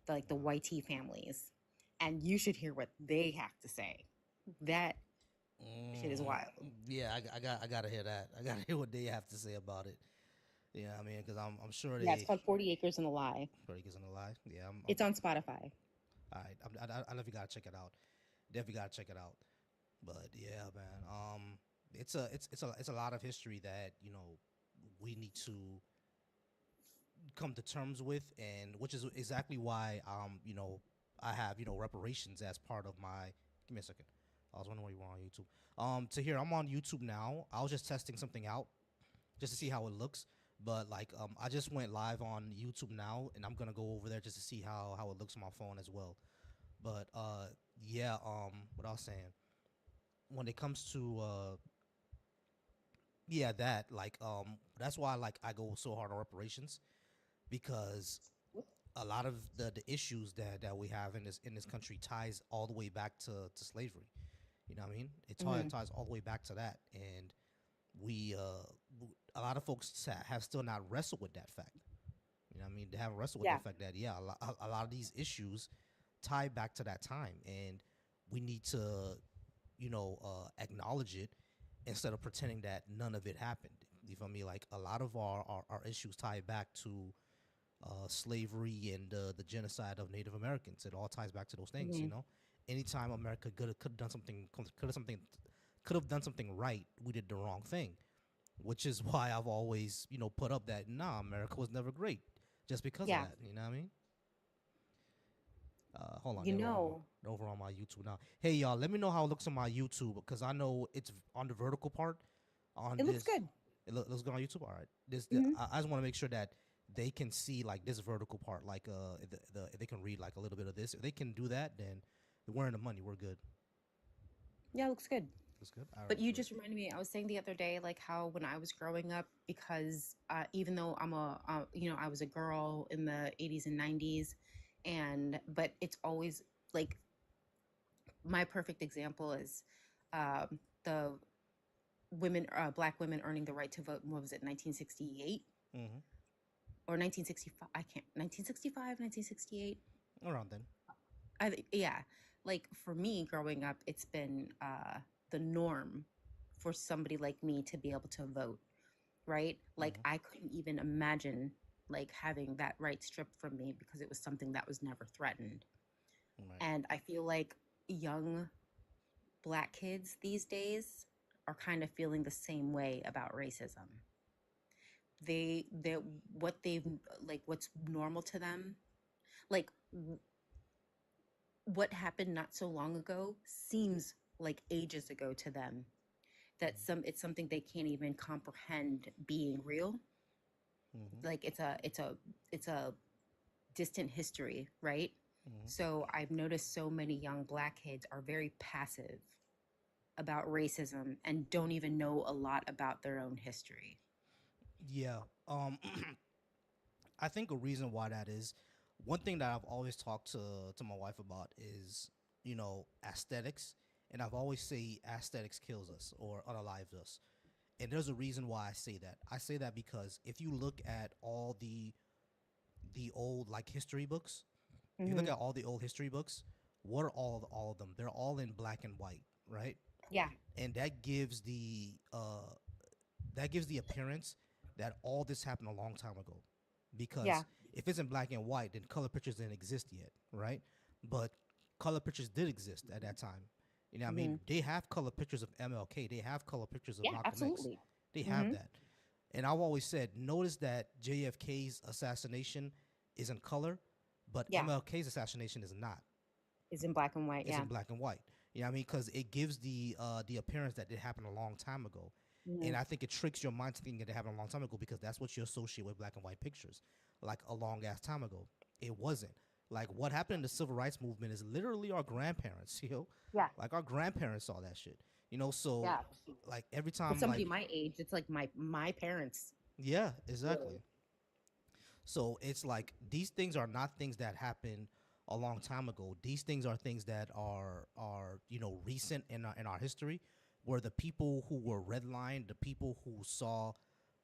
the white tea families, and you should hear what they have to say. That shit is wild. Yeah, I gotta hear that. I gotta hear what they have to say about it. Yeah, I mean, because I'm sure Yeah, it's they called 40 Acres and a Lie. probably gonna lie. Yeah, It's on Spotify. all right. I definitely gotta check it out. Definitely gotta check it out. But yeah, man. It's a lot of history that we need to come to terms with, and which is exactly why I have reparations as part of my. Give me a second. I was wondering why you were on YouTube. To here, I'm on YouTube now. I was just testing something out just to see how it looks. But like, I just went live on YouTube now, and I'm gonna go over there just to see how it looks on my phone as well. But yeah, what I was saying when it comes to yeah, that like that's why like I go so hard on reparations because a lot of the issues that we have in this country ties all the way back to slavery. You know what I mean? It Hmm. ties all the way back to that, and we a lot of folks have still not wrestled with that fact. You know what I mean? They haven't wrestled with the Yeah. fact that yeah, a lot of these issues tie back to that time, and we need to acknowledge it instead of pretending that none of it happened. You feel me? Like a lot of our issues tie back to slavery and the genocide of Native Americans. It all ties back to those things. Hmm. Anytime America could have done something, could have done something right, we did the wrong thing. Which is why I've always put up that nah, America was never great just because of Yeah. that. You know what I mean? Hold on, You know, they're over on my YouTube now. Hey y'all, let me know how it looks on my YouTube because I know it's on the vertical part. On it looks this, good. looks good on YouTube. All right, Hmm. I just want to make sure that they can see like this vertical part, like if they can read like a little bit of this. If they can do that, then we're in the money. We're good. Yeah, it looks good. That's good. All But right, you great. just reminded me, I was saying the other day, like how when I was growing up, because even though I was a girl in the 80s and 90s, but it's always like my perfect example is the black women earning the right to vote. What was it, 1968 or 1965? I can't, 1965, 1968. Around then. Yeah, like for me growing up, it's been the norm for somebody like me to be able to vote, right? Like I couldn't even imagine like having that right stripped from me because it was something that was never threatened. Right. And I feel like young black kids these days are kind of feeling the same way about racism. They what they've like what's normal to them, like what happened not so long ago seems like ages ago to them. That it's something they can't even comprehend being real. Like it's a distant history, right? So I've noticed so many young black kids are very passive about racism and don't even know a lot about their own history. Yeah. I think a reason why that is one thing that I've always talked to my wife about is aesthetics, and I've always say aesthetics kills us or unalives us, and there's a reason why I say that. I say that because if you look at all the old like history books, if you look Hmm. at all the old history books, what are all of them? They're all in black and white, right? Yeah. And that gives the appearance that all this happened a long time ago. Because Yeah. if it's in black and white, then color pictures didn't exist yet, right? But color pictures did exist at that time. You know what I Hmm. mean? They have color pictures of MLK. They have color pictures of Yeah, Malcolm X. absolutely. They have Hmm. that. And I've always said, notice that JFK's assassination is in color, but Yeah, MLK's assassination is not. it's in black and white. It's in Yeah. black and white. You know what I mean? Because it gives the appearance that it happened a long time ago, and Hmm. I think it tricks your mind to thinking it happened a long time ago because that's what you associate with black and white pictures, like a long ass time ago. It wasn't. Like what happened in the civil rights movement is literally our grandparents, Yeah. like our grandparents saw that shit, So Yeah. like every For time, somebody like my age, it's like my parents. yeah, exactly. So it's like these things are not things that happened a long time ago. These things are things that are recent in our history, where the people who were redlined, the people who saw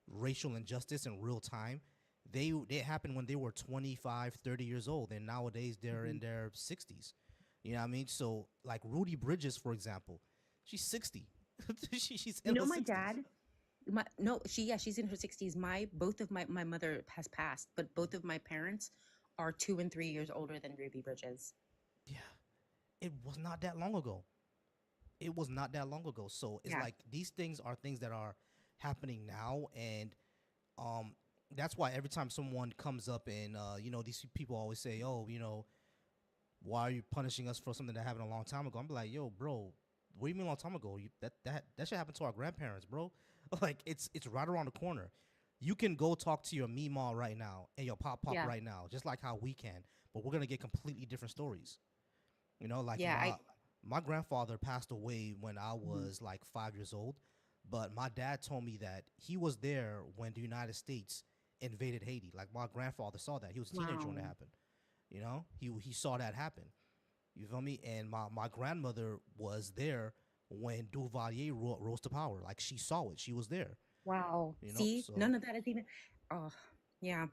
racial injustice in real time, They happened when they were 25, 30 years old, and nowadays they're Mhm. in their 60s. You know what I mean? So like Rudy Bridges, for example, she's 60. She's You in know, her my 60s. dad, my no, she yeah, she's in her 60s. Both of my mother has passed, but both of my parents are 2 and 3 years older than Ruby Bridges. Yeah, it was not that long ago. It was not that long ago. So it's Yeah. like these things are things that are happening now, and um, that's why every time someone comes up and these people always say, "Oh, why are you punishing us for something that happened a long time ago?" I'm like, "Yo, bro, what do you mean a long time ago? That should happen to our grandparents, bro. Like it's right around the corner. You can go talk to your Meemaw right now and your Pop Yeah. right now, just like how we can, but we're gonna get completely different stories. Like Yeah, my grandfather passed away when I mhm. was like 5 years old, but my dad told me that he was there when the United States invaded Haiti. Like my grandfather saw that. He was a teenager when it Wow. happened. He saw that happen. You feel me? And my grandmother was there when Duvalier rose to power. Like she saw it. She was there. Wow. You know, See, so none of that is even. Oh, yeah.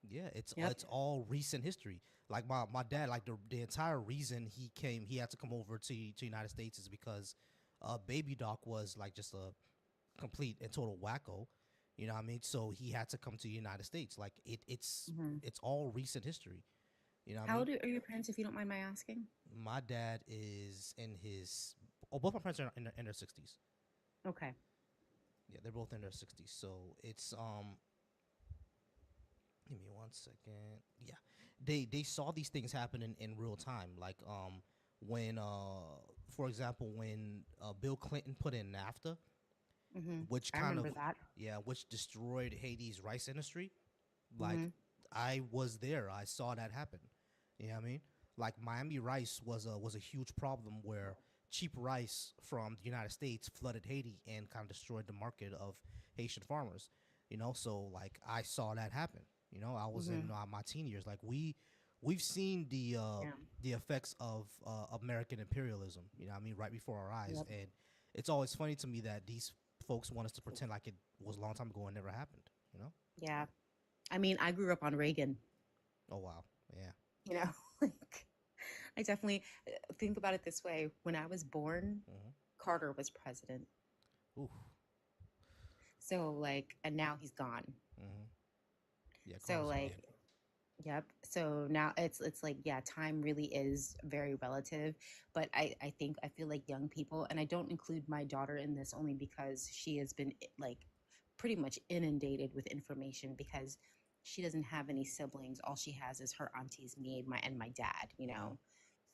yeah, it's Yep. it's all recent history. Like my dad, like the entire reason he had to come over to United States is because Baby Doc was like just a complete and total wacko. You know what I mean? So he had to come to the United States. Like Hmm. it's all recent history. You know what I How mean? old are your parents, if you don't mind my asking? My dad is in his both my parents are in their 60s. Okay. Yeah, they're both in their 60s. So it's give me 1 second. Yeah, they saw these things happen in real time. Like when for example when Bill Clinton put in NAFTA, Hmm. which I kind of remember that. which destroyed Haiti's rice industry. Like Hmm. I was there. I saw that happen. You know what I mean? Like Miami rice was a huge problem where cheap rice from the United States flooded Haiti and kind of destroyed the market of Haitian farmers. So like I saw that happen. I was Hmm. in my teen years. Like we've seen Yeah. the effects of American imperialism. You know what I mean? Right before our eyes, Yep. and it's always funny to me that these folks want us to pretend like it was a long time ago and never happened. You know? Yeah. I mean, I grew up on Reagan, Oh wow, yeah. you know, like I definitely think about it this way. When I was born, Mm-hmm. Carter was president. Ooh. So like, and now he's gone. Mm-hmm. Yeah, So Carter's like, gone. yep. So now it's like, yeah, time really is very relative. But I feel like young people, and I don't include my daughter in this only because she has been like pretty much inundated with information because she doesn't have any siblings. All she has is her aunties, me, and my dad, you Mm-hmm. know.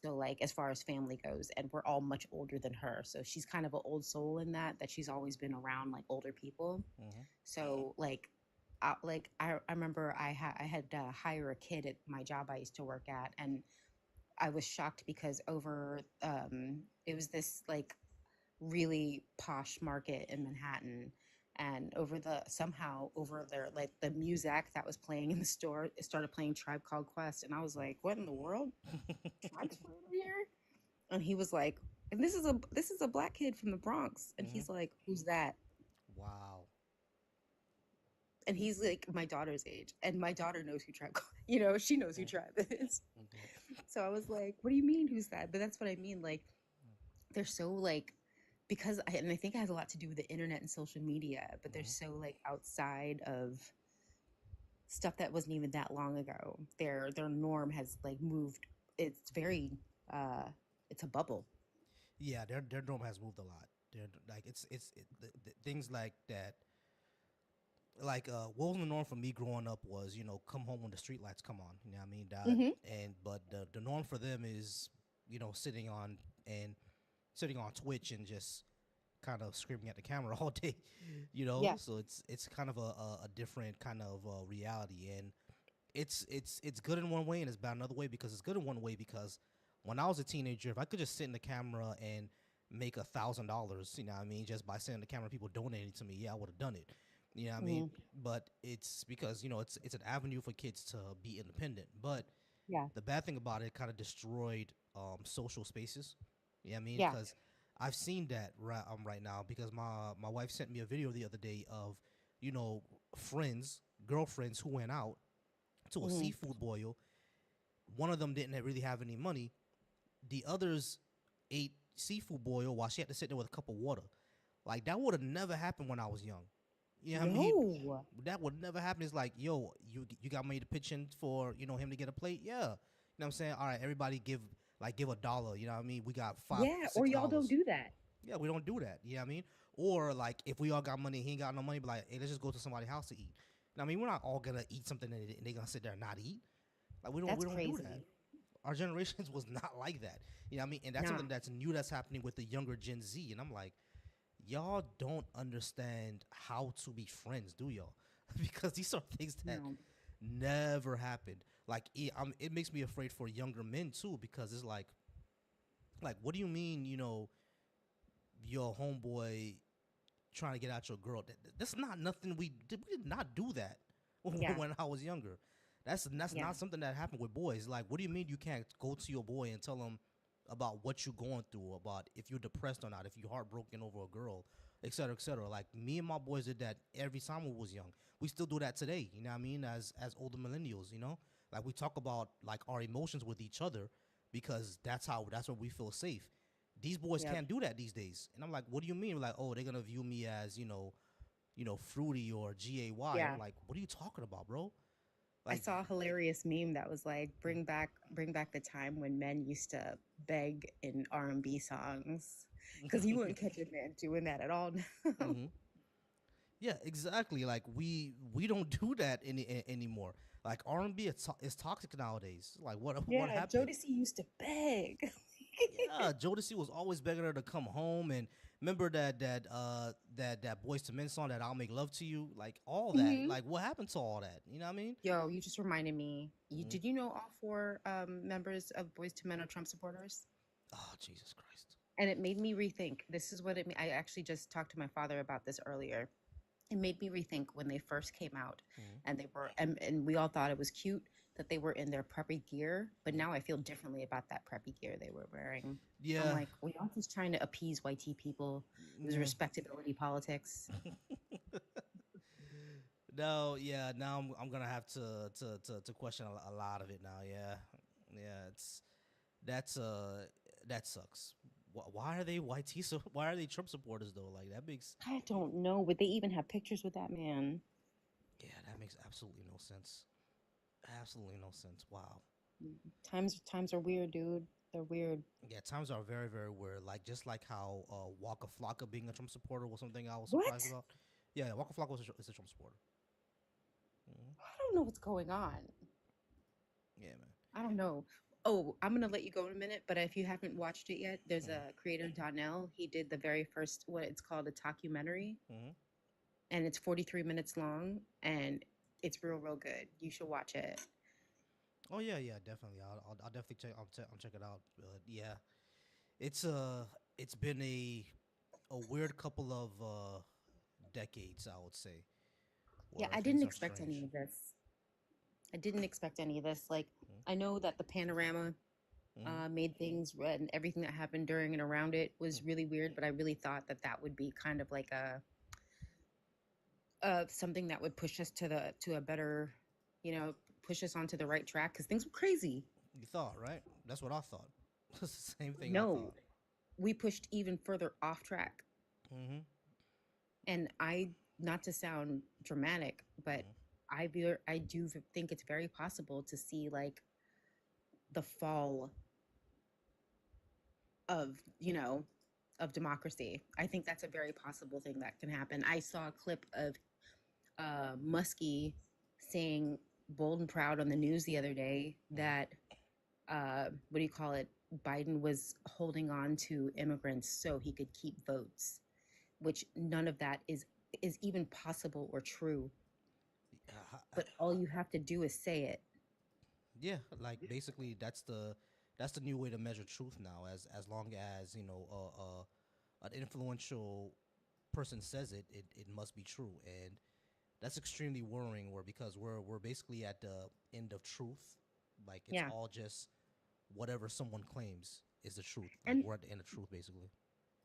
So like as far as family goes, and we're all much older than her. So she's kind of an old soul in that she's always been around like older people. Mm-hmm. So I remember I had to hire a kid at my job I used to work at, and I was shocked because over it was this like really posh market in Manhattan, and over the somehow over there like the music that was playing in the store, it started playing Tribe Called Quest, and I was like, what in the world? Tribe's playing over here? And he was like, and this is a black kid from the Bronx, and Mm-hmm. he's like, who's that? Wow. And he's like my daughter's age, and my daughter knows who Tribe, you know, she knows who Tribe is. Mm-hmm. So I was like, "What do you mean, who's that?" But that's what I mean. Like, they're so like, and I think it has a lot to do with the internet and social media, but they're Mm-hmm. so like outside of stuff that wasn't even that long ago. Their norm has like moved. It's very, uh, it's a bubble. Yeah, their norm has moved a lot. They're like the things like that. Like what was the norm for me growing up was come home when the street lights come on. You know what I mean? That Hmm. and but the norm for them is and sitting on Twitch and just kind of screaming at the camera all day. Yeah. So it's kind of a different kind of reality, and it's good in one way and it's bad another way. Because it's good in one way because when I was a teenager, if I could just sit in the camera and make $1,000, you know what I mean, just by sitting in the camera, people donating to me, yeah, I would have done it. You know what I mean? Hmm. But it's because it's an avenue for kids to be independent. But Yeah. the bad thing about it kind of destroyed social spaces. You know what I mean? Yeah. Because I've seen that right now because my wife sent me a video the other day of you know friends girlfriends who went out to a Hmm. seafood boil. One of them didn't really have any money. The others ate seafood boil while she had to sit there with a cup of water. Like that would have never happened when I was young. You know what I mean? No. That would never happen. It's like, yo, you got money to pitch in for him to get a plate. Yeah, you know what I'm saying. All right, everybody give $1. You know what I mean? We got five Yeah, or six y'all don't dollars. do that. Yeah, we don't do that. You know what I mean? Or like if we all got money, he ain't got no money, but like, hey, let's just go to somebody's house to eat. You know what I mean? We're not all gonna eat something and they gonna sit there and not eat. Like we That's don't do that. crazy. Our generations was not like that. You know what I mean? And that's Nah. something that's new that's happening with the younger Gen Z. And I'm like, y'all don't understand how to be friends, do y'all? Because these are things that No. never happened. Like it makes me afraid for younger men too, because it's like what do you mean? Your homeboy trying to get out your girl. That's not nothing we did. We did not do that Yeah. when I was younger. That's Yeah. not something that happened with boys. Like, what do you mean you can't go to your boy and tell him about what you're going through, about if you're depressed or not, if you're heartbroken over a girl, et cetera, et cetera. Like me and my boys did that every time we was young. We still do that today. You know what I mean? As older millennials, like we talk about like our emotions with each other because that's where we feel safe. These boys Yep. can't do that these days. And I'm like, what do you mean? Like, oh, they're gonna view me as fruity or gay. I'm Yeah. like, what are you talking about, bro? I Like, saw a hilarious meme that was like, bring back the time when men used to beg in R&B songs. Because you wouldn't catch a man doing that at all now. hmm yeah, exactly. Like we don't do that anymore. Like R&B is toxic nowadays. Like what Yeah, happened? Jodeci used to beg. Yeah, Jodeci was always begging her to come home, and remember that Boys to Men song that I'll make love to you, like all that. Hmm. Like what happened to all that? You know what I mean? Yo, you just reminded me. hmm Did you know all four members of Boys to Men are Trump supporters? Oh Jesus Christ! And it made me rethink. This is what I actually just talked to my father about this earlier. It made me rethink when they first came out, hmm and and we all thought it was cute that they were in their preppy gear, but hmm now I feel differently about that preppy gear they were wearing. I'm Yeah, like, we all just trying to appease white people. It was yeah. respectability politics. No, yeah. Now I'm gonna have to question a lot of it now. Yeah, yeah. That's that sucks. Why are they why are they Trump supporters though? Like that makes I don't know. Would they even have pictures with that man? yeah, that makes absolutely no sense. Absolutely no sense. Wow. Times are weird, dude. They're weird. Yeah, times are very very weird. Like just like how Waka Flocka being a Trump supporter was something I was surprised What? about. Yeah, Waka Flocka is a Trump supporter. hmm I don't know what's going on. Yeah, man. I don't know. Oh, I'm gonna let you go in a minute, but if you haven't watched it yet, there's hmm a creator, Donnell. He did the very first, what it's called, a documentary, hmm and it's 43 minutes long, and it's real good. You should watch it. Oh yeah, yeah, definitely. I'll definitely I'll check it out. But yeah, it's it's been a weird couple of decades, I would say, Yeah, where I didn't things are expect any strange. of this. I didn't expect any of this. Like, I know that the panorama Mm-hmm. made things and everything that happened during and around it was really weird, but I really thought that that would be kind of like something that would push us to a better, you know, push us onto the right track because things were crazy. You thought, right? That's what I thought. That's the same thing I No, thought. we pushed even further off track. Mm-hmm. And not to sound dramatic, but Mm-hmm. I do think it's very possible to see like the fall of, of democracy. I think that's a very possible thing that can happen. I saw a clip of Muskie saying bold and proud on the news the other day Mm-hmm. that what do you call it? Biden was holding on to immigrants so he could keep votes, which none of that is even possible or true. Yeah, But all you have to do is say it. yeah, like basically that's the new way to measure truth now. As long as an influential person says it must be true, and that's extremely worrying. Where because we're basically at the end of truth, like it's Yeah. all just whatever someone claims is the truth. Like And we're at the end of truth, basically.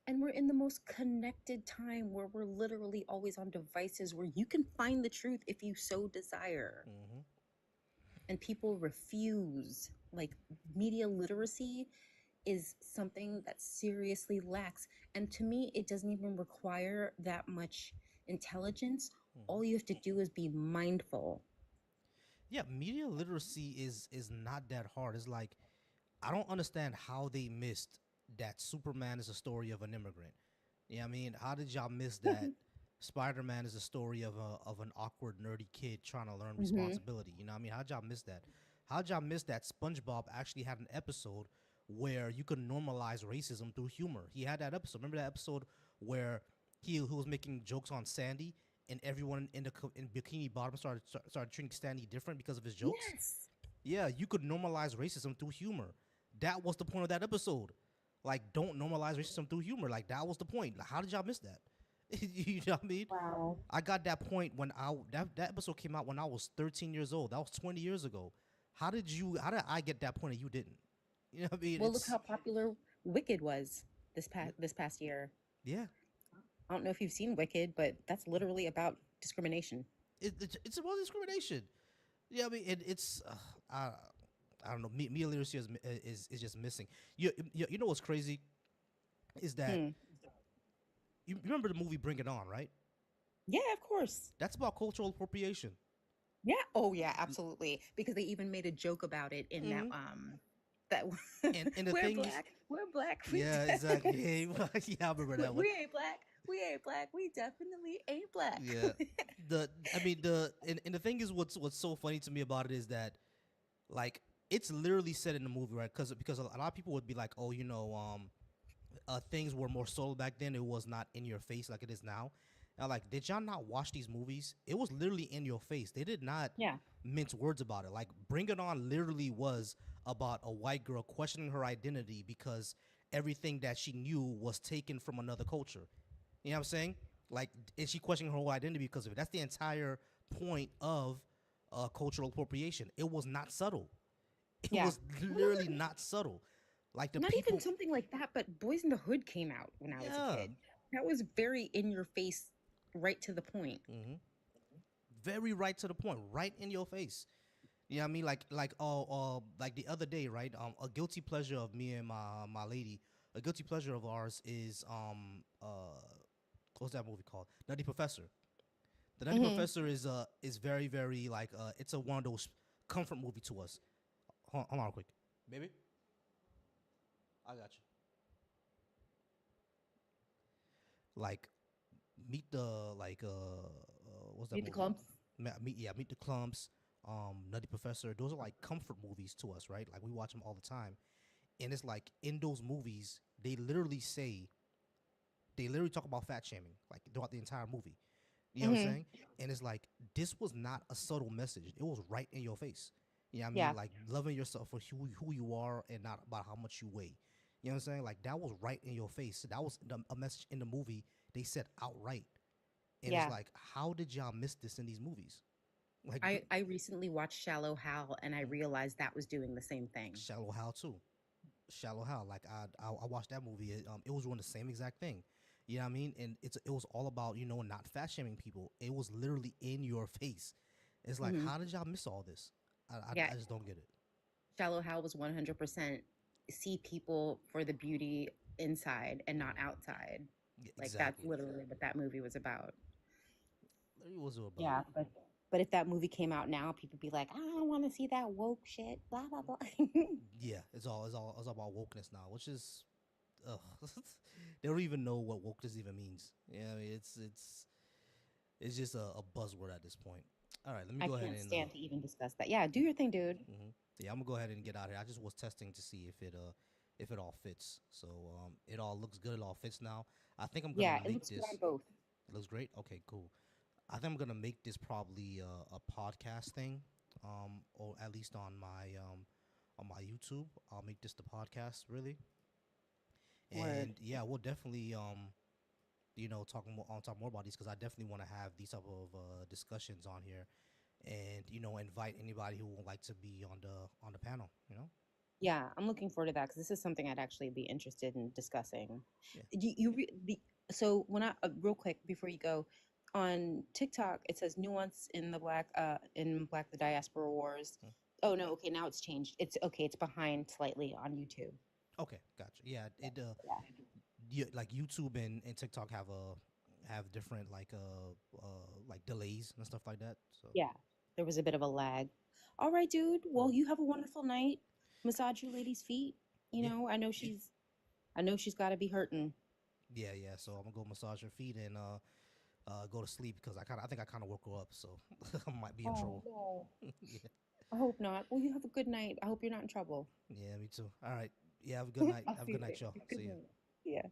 And we're in the most connected time where we're literally always on devices where you can find the truth if you so desire. Mm-hmm. And people refuse. Like, media literacy is something that seriously lacks. And to me, it doesn't even require that much intelligence. Mm-hmm. All you have to do is be mindful. Yeah, media literacy is not that hard. It's like I don't understand how they missed that Superman is a story of an immigrant. Yeah, I mean, how did y'all miss that Spider Man is a story of an awkward, nerdy kid trying to learn Hmm. responsibility? You know, what I mean, how'd y'all miss that? How'd y'all miss that SpongeBob actually had an episode where you could normalize racism through humor? He had that episode. Remember that episode where he was making jokes on Sandy, and everyone in in Bikini Bottom started treating Sandy different because of his jokes. Yes. Yeah, you could normalize racism through humor. That was the point of that episode. Like, don't normalize racism through humor. Like, that was the point. Like, how did y'all miss that? You know what I mean? Wow. I got that point when that episode came out when I was 13 years old. That was 20 years ago. How did I get that point and you didn't? You know what I mean? Well, look It's how popular Wicked was this past year. yeah. I don't know if you've seen Wicked, but that's literally about discrimination. It's about discrimination. Yeah, I mean, it's I I don't know. Media literacy is just missing. You know what's crazy is that Hmm. you remember the movie Bring It On, right? Yeah, of course. That's about cultural appropriation. Yeah. Oh, yeah, absolutely. Because they even made a joke about it in that Hmm. that And the we're thing is, black, we're black, we yeah, exactly. Yeah, I remember we, that one. we ain't black, we ain't black, we definitely ain't black. Yeah, the I mean and the thing is, what's so funny to me about it is that like it's literally said in the movie, right? Because a lot of people would be like, oh, things were more subtle back then. It was not in your face like it is now. And like, did y'all not watch these movies? It was literally in your face. They did not Yeah. mince words about it. Like, Bring It On literally was about a white girl questioning her identity because everything that she knew was taken from another culture. You know what I'm saying? Like, is she questioning her whole identity because of it? That's the entire point of cultural appropriation. It was not subtle. It Yeah. was literally not subtle. Like the Not even people, something like that, but Boys in the Hood came out when I was a yeah. kid. That was very in your face, right to the point. Hmm. Very right to the point, right in your face. You know what I mean? Like the other day, right? A guilty pleasure of me and my lady, a guilty pleasure of ours is what's that movie called? Nutty Professor. The Nutty Hmm. Professor is very very like it's a one of those comfort movie to us. Hold on, real quick, baby. I got you. Like meet the what's that Meet the movie? clumps. Meet the Clumps, Nutty Professor. Those are like comfort movies to us, right? Like we watch them all the time, and it's like in those movies they literally talk about fat shaming like throughout the entire movie. You know what I'm Hmm. saying? And it's like this was not a subtle message. It was right in your face. You know what I mean? Yeah. Like loving yourself for who you are and not about how much you weigh. You know what I'm saying? Like that was right in your face. That was a message in the movie they said outright. And it's Yeah. like, how did y'all miss this in these movies? Like I recently watched Shallow Hal and I mhm. realized that was doing the same thing. Shallow Hal too. Shallow Hal. Like I watched that movie. It was doing the same exact thing. You know what I mean? And it was all about not fat shaming people. It was literally in your face. It's like, Hmm. how did y'all miss all this? Yeah. I just don't get it. Shallow Hal was 100% see people for the beauty inside and not Hmm. outside. Yeah, Like, that's exactly. literally what that movie was about. Literally, what was it about? Yeah, but if that movie came out now, people be like, I don't want to see that woke shit. Blah blah blah. Yeah, it's all about wokeness now, which is, ugh. They don't even know what wokeness even means. Yeah, I mean, it's just a buzzword at this point. All right, let me I go ahead can't and stand to even discuss that. Yeah, do your thing, dude. yeah, I'm gonna go ahead and get out of here. I just was testing to see if it all fits. So it all looks good. It all fits now. I think I'm gonna Yeah, it make looks good on this. both. It looks great. Okay, cool. I think I'm gonna make this probably a podcast thing, or at least on my YouTube. I'll make this the podcast really, Word. and yeah, we'll definitely talk more about these because I definitely want to have these type of discussions on here, and invite anybody who would like to be on the panel. Yeah, I'm looking forward to that because this is something I'd actually be interested in discussing. Yeah. So when real quick before you go, on TikTok it says nuance in Black the Diaspora Wars. Mm. Oh no, okay, now it's changed. It's okay, it's behind slightly on YouTube. Okay, gotcha. Yeah, it Yeah. like YouTube and TikTok have different like delays and stuff like that. So Yeah. There was a bit of a lag. All right, dude. Well, mm. you have a wonderful night. Massage your lady's feet. Yeah, I know she's got to be hurting. yeah. So I'm gonna go massage her feet and go to sleep because I think I kind of woke her up, so I might be in Oh, trouble. no. Yeah, I hope not. Well, you have a good night. I hope you're not in trouble. yeah, me too. All right, yeah, have a good night. I'll Have a see good you night, later. y'all. Good See ya. night. Yeah.